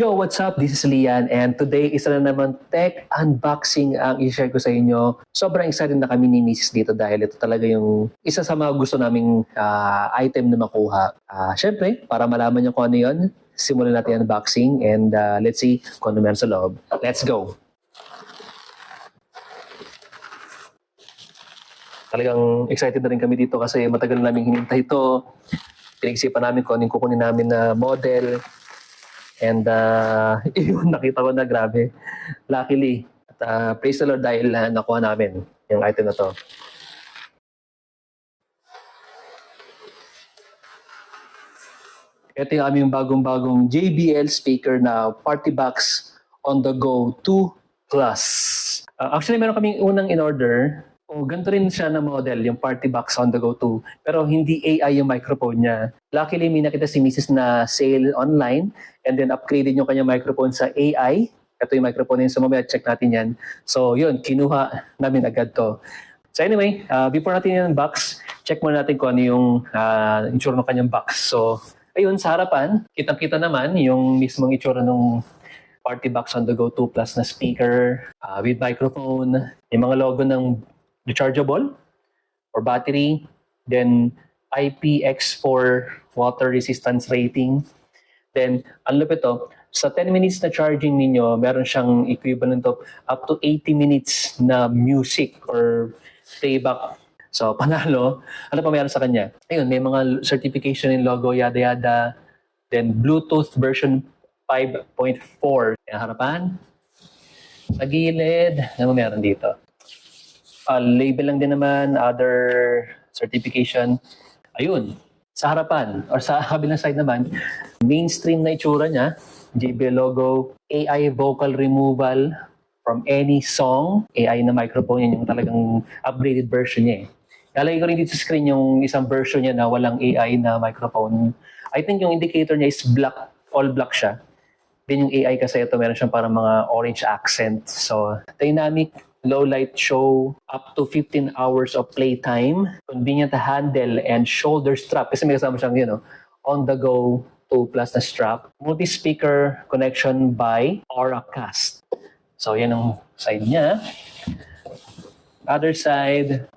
Yo, what's up? This is Lian and today isa na naman tech unboxing ang i-share ko sa inyo. Sobrang excited na kami ni Mrs. dito dahil ito talaga yung isa sa mga gusto naming item na makuha. Siyempre, para malaman nyo kung ano yun, simulan natin ang unboxing and let's see kung ano meron sa loob. Let's go! Talagang excited na rin kami dito kasi matagal namin hinintay ito. Pinag-isipan namin kung anong kukunin namin na model. And yun, nakita ko na grabe. Luckily, at praise the Lord dahil nakuha namin yung item na to. Ito yung aming bagong-bagong JBL speaker na Party Box On The Go 2 Plus. Actually, meron kaming unang in-order. Ganito rin siya na model, yung Party Box On The Go 2. Pero hindi AI yung microphone niya. Luckily, may nakita si Mrs. na sale online and then upgraded yung kanyang microphone sa AI. Ito yung microphone yun. So mamaya check natin yan. So yun, kinuha namin agad to. So anyway, before natin yung box, check muna natin kung ano yung itsura ng kanyang box. So ayun, sa harapan, kitang-kita naman yung mismong itsura ng Party Box On The Go 2 Plus na speaker with microphone. Yung mga logo ng rechargeable or battery, then IPX4 water resistance rating. Then, ang lupit to, sa 10 minutes na charging ninyo, meron siyang equivalent of up to 80 minutes na music or playback. So, panalo. Ano pa meron sa kanya? Ayun, may mga certification and logo, yada yada. Then, Bluetooth version 5.4. Yung harapan. Sa gilid, ano meron dito? Label lang din naman, other certification. Ayun, sa harapan or sa kabilang side naman, mainstream na itsura niya, JBL logo, AI vocal removal from any song, AI na microphone, yun yung talagang upgraded version niya eh. Lalagay ko rin dito sa screen yung isang version niya na walang AI na microphone. I think yung indicator niya is black, all black siya. Then yung AI kasi ito, meron siyang parang mga orange accent. So, dynamic low light show, up to 15 hours of playtime, convenient to handle, and shoulder strap. Kasi may kasama siyang, on the go 2 plus na strap. Multi-speaker connection by Auracast. So, yan ang side niya. Other side,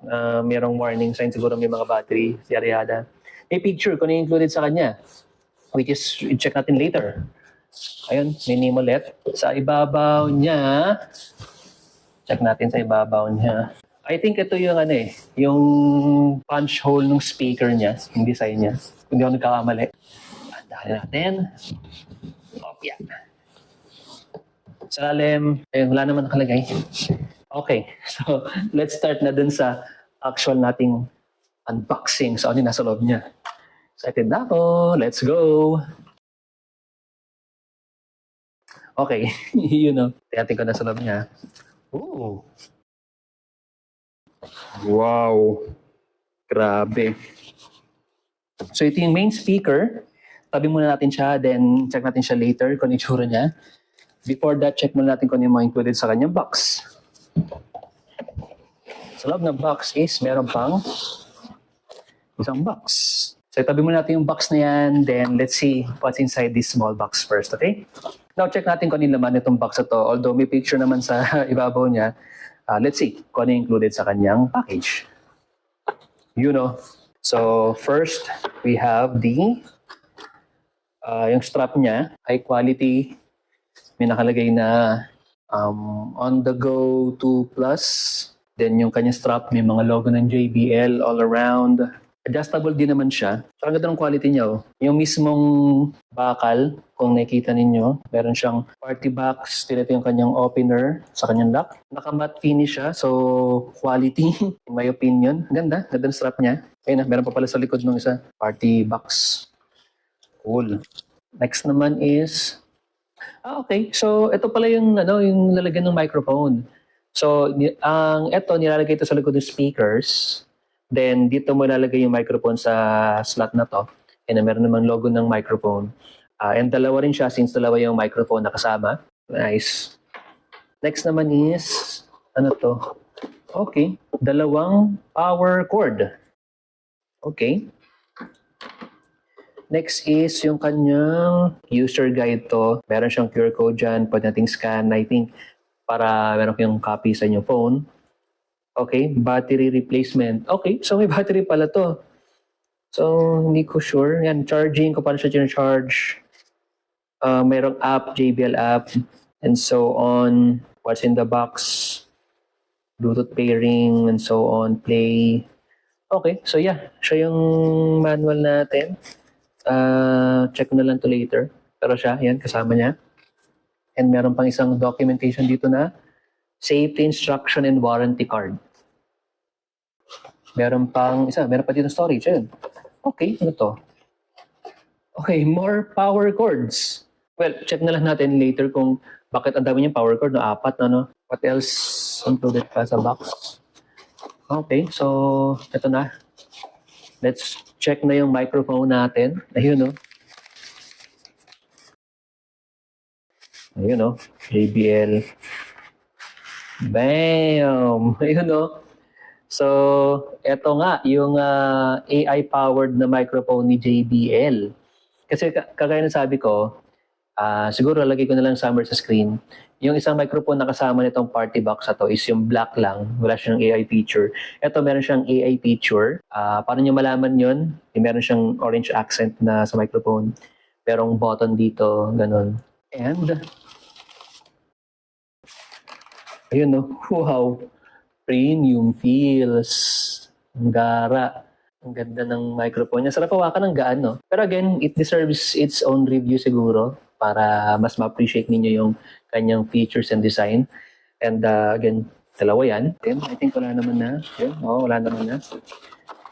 mayroong warning sign. Siguro may mga battery, yada-yada. May picture kung ano included sa kanya, which is, check natin later. Ayun, may name ulit. Sa ibabaw niya, check natin sa ibabaw niya. I think ito yung yung punch hole ng speaker niya, yung design niya. Kung di ako nagkakamali. Andahan natin. Opya. Sa lalim, wala naman nakalagay. Okay, so let's start na dun sa actual nating unboxing. So ano yung nasa loob niya? Excited na ako. Let's go! Okay, Tingnan ko na sa loob niya. Ooh. Wow. Grabe. So ito yung main speaker. Tabi muna natin siya, then check natin siya later kung itsura niya. Before that, check muna natin kung yung mga included sa kanyang box. Sa loob ng box is meron pang isang box. So itabi muna natin yung box na yan, then let's see what's inside this small box first, okay? Now, check natin kung ano laman itong box na to. Although may picture naman sa ibabaw niya, let's see kung ano included sa kanyang package. So, first, we have yung strap niya, high quality. May nakalagay na On The Go 2 Plus. Then, yung kanyang strap, may mga logo ng JBL all around. Adjustable din naman siya. So, ang ganda ng quality niya. Yung mismong bakal, kung nakikita ninyo, meron siyang party box. Ito yung kanyang opener sa kanyang lock. Naka-matte finish siya. So, quality, in my opinion. Ganda. Ganda ng strap niya. Ayun na, meron pa pala sa likod ng isa. Party box. Cool. Next naman is... okay. So, ito pala yung lalagyan ng microphone. So, ito, nilalagay ito sa likod ng speakers. Then, dito mo ilalagay yung microphone sa slot na to. And meron naman logo ng microphone. And dalawa rin siya since dalawa yung microphone na kasama. Nice. Next naman is, ano to? Okay. Dalawang power cord. Okay. Next is yung kanyang user guide to. Meron siyang QR code dyan. Pwede nating scan. I think para meron kayong copy sa inyong phone. Okay, battery replacement. Okay, so may battery pala to. So, hindi ko sure. Yan, charging, kung paano siya charge. Merong app, JBL app, and so on. What's in the box? Bluetooth pairing, and so on. Play. Okay, so yeah, siya yung manual natin. Check ko na lang to later. Pero siya, yan, kasama niya. And meron pang isang documentation dito na safety instruction and warranty card. Meron pa dito storage. Ayun. Okay, ano to? Okay, more power cords. Well, check na lang natin later kung bakit ang dami niyang power cord, no? 4 na, no? What else included pa sa box? Okay, so ito na. Let's check na yung microphone natin. Ayun, no? Ayun, no? JBL. Bam! Ayun, no? So, eto nga, yung AI-powered na microphone ni JBL. Kasi kagaya ng sabi ko, siguro lagay ko na lang somewhere sa screen. Yung isang microphone na kasama nitong party box na to is yung black lang. Wala siyang AI feature. Ito, meron siyang AI feature. Paano nyo malaman yun? Meron siyang orange accent na sa microphone. Merong button dito, ganun. And, ayun, no? Wow! Premium feels. Ang gara. Ang ganda ng microphone niya. Sarap hawakan ng gaan, no? Pero again, it deserves its own review siguro para mas ma-appreciate ninyo yung kanyang features and design. And again, dalawa yan. Then, I think wala naman na. Yun, wala naman na.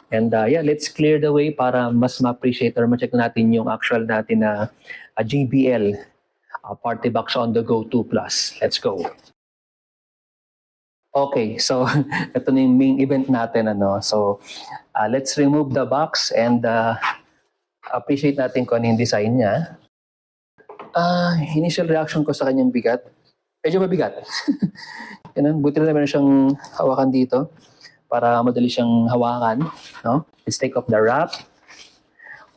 And yeah, let's clear the way para mas ma-appreciate or ma-check natin yung actual natin na JBL Party Box on the Go 2 Plus. Let's go. Okay, so ito na yung main event natin. So, let's remove the box and appreciate natin kung ano yung design niya. Initial reaction ko sa kanyang bigat. Medyo mabigat. Buti na meron siyang hawakan dito para madali siyang hawakan. No? Let's take off the wrap.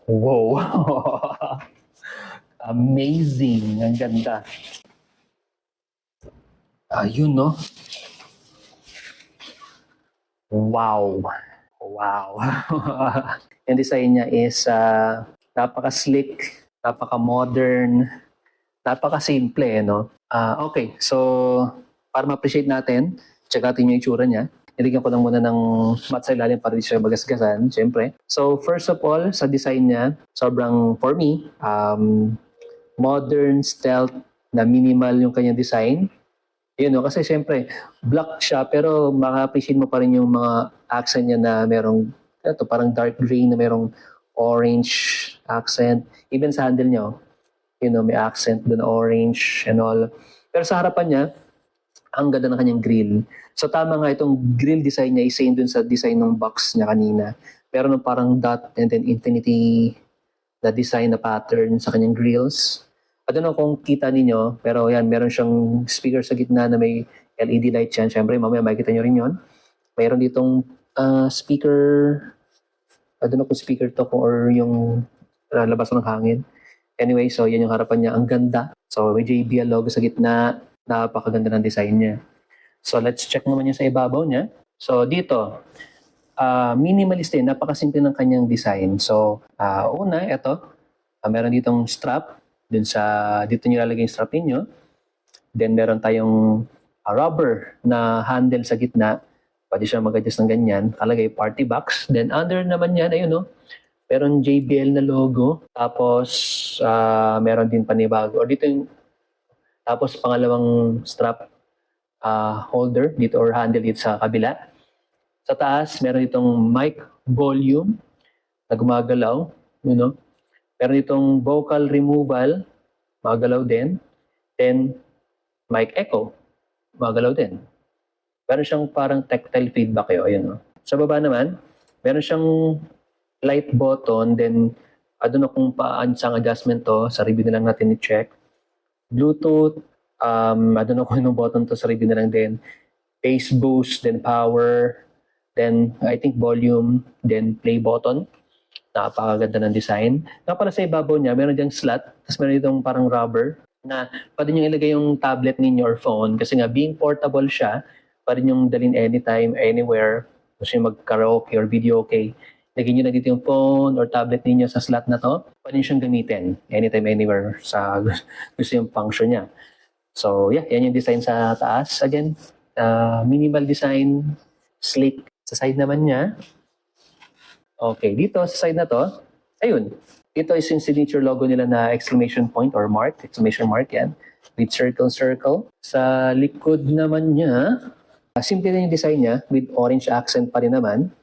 Wow! Amazing! Ang ganda. Ayun, no? Wow! Wow! Yung design niya is napaka-slick, napaka-modern, napaka-simple, no? Okay, so para ma-appreciate natin, check natin yung itsura niya. Nilagyan ko lang muna ng mat sa ilalim para di siya magasgasan, syempre. So first of all, sa design niya, sobrang, for me, modern, stealth, na minimal yung kanyang design. Yun, no? Kasi syempre, black siya, pero maka-appreciate mo pa rin yung mga accent niya na merong, parang dark gray na merong orange accent. Even sa handle niya, may accent dun, orange and all. Pero sa harapan niya, ang ganda ng kanyang grill. So tama nga, itong grill design niya is same dun sa design ng box niya kanina. Pero nung parang dot and then infinity na design na pattern sa kanyang grills. I don't know kung kita ninyo, pero yan, meron siyang speaker sa gitna na may LED light yan. Siyempre, mamaya makikita nyo rin yun. Mayroon ditong speaker, I don't know kung speaker to or yung labas ng hangin. Anyway, so yan yung harapan niya. Ang ganda. So may JBL logo sa gitna. Napakaganda ng design niya. So let's check naman yung sa ibabaw niya. So dito, minimalist din. Napakasimple ng kanyang design. So una, ito. Meron ditong strap. Dito nyo lalagay yung strap niyo. Then meron tayong rubber na handle sa gitna. Pwede siya mag-adjust ng ganyan. Kalagay party box. Then under naman yan, ayun, no? Meron JBL na logo. Tapos meron din panibago. Or dito yung tapos pangalawang strap holder dito or handle dito sa kabila. Sa taas, meron itong mic volume na gumagalaw. You know? Meron itong vocal removal, magalaw din. Then, mic echo, magalaw din. Meron siyang parang tactile feedback yun. Ayun, no? Sa baba naman, meron siyang light button. Then, I don't know kung paano siyang adjustment to. Sa review na lang natin i-check. Bluetooth, I don't know kung anong button to. Sa review na lang din. Bass boost, then power. Then, I think volume, then play button. Napakaganda ng design. Nga pala sa ibabaw niya, meron diyang slot, tapos meron itong parang rubber na pwede nyo ilagay yung tablet ninyo or phone kasi nga being portable siya, pwede nyo dalhin anytime, anywhere. Gusto nyo mag-karaoke or video okay. Lagyan nyo na dito yung phone or tablet ninyo sa slot na to. Pwede nyo siyang gamitin anytime, anywhere sa gusto yung function niya. So yeah, yan yung design sa taas. Again, minimal design, sleek. Sa side naman niya, okay, dito sa side na to, ayun. Ito is yung signature logo nila na exclamation point or mark, exclamation mark yan, with circle. Sa likod naman niya, simple na yung design niya with orange accent pa rin naman.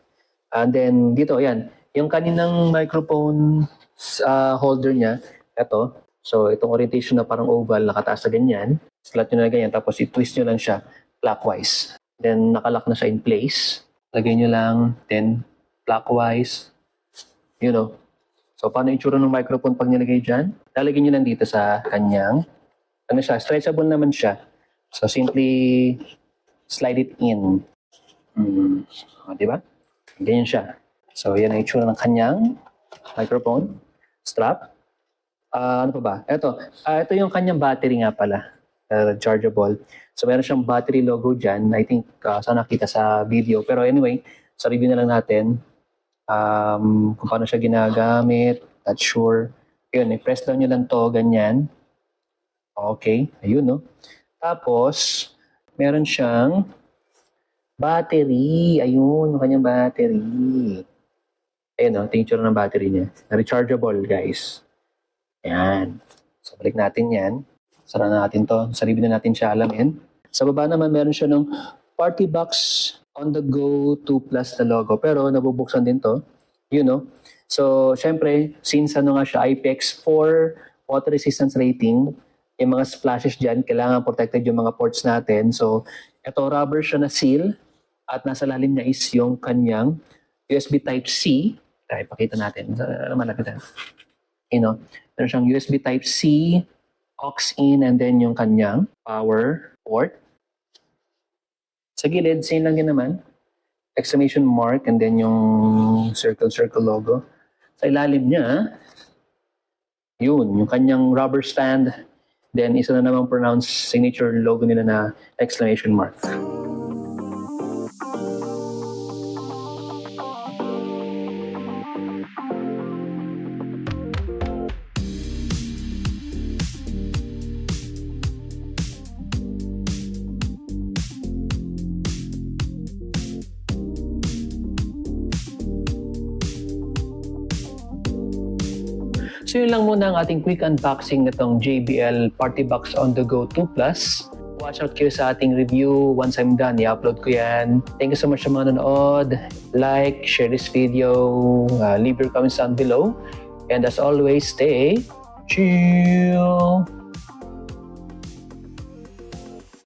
And then dito, yan, yung kaninang microphone holder niya, ito. So itong orientation na parang oval, nakataas na ganyan. Slot nyo na ganyan, tapos i-twist nyo lang siya clockwise. Then nakalock na siya in place. Lagay nyo lang, then clockwise. You know. So, paano itsura ng microphone pag nilagay dyan? Lalagyan nyo lang dito sa kanyang, ano siya, stretchable naman siya. So, simply slide it in. Di ba? Ganyan siya. So, yan ang itsura ng kanyang microphone. Strap. Ano pa ba? Ito yung kanyang battery nga pala. Chargeable. So, meron siyang battery logo dyan. I think, sana nakita sa video. Pero anyway, sa review na lang natin. Kung paano siya ginagamit, not sure. Yun, i-press down nyo lang to, ganyan. Okay, ayun no. Tapos, meron siyang battery. Ayun, yung kanyang battery. Ayun no, tingin ng battery niya. Rechargeable, guys. Ayan. So, balik natin yan. Sara natin to. Sa review na natin siya alamin. Sa baba naman, meron siya ng Party Box on the Go 2 Plus na logo. Pero nabubuksan din to. You know. So, syempre, since ano nga siya, IPX4 water resistance rating, yung mga splashes dyan, kailangan protected yung mga ports natin. So, ito rubber siya na seal. At nasa lalim niya is yung kanyang USB Type-C. Tayo, pakita natin. Malapit na. You know, meron siyang USB Type-C, aux-in, and then yung kanyang power port. Sa gilid, same lang din naman. Exclamation mark and then yung circle logo. Sa ilalim niya, yun, yung kanyang rubber stand. Then isa na namang pronounced signature logo nila na exclamation mark. So yun lang muna ang ating quick unboxing nitong JBL Party Box on the Go 2 Plus. Watch out kayo sa ating review. Once I'm done, i-upload ko yan. Thank you so much sa mga nanood. Like, share this video, leave your comments down below. And as always, stay chill!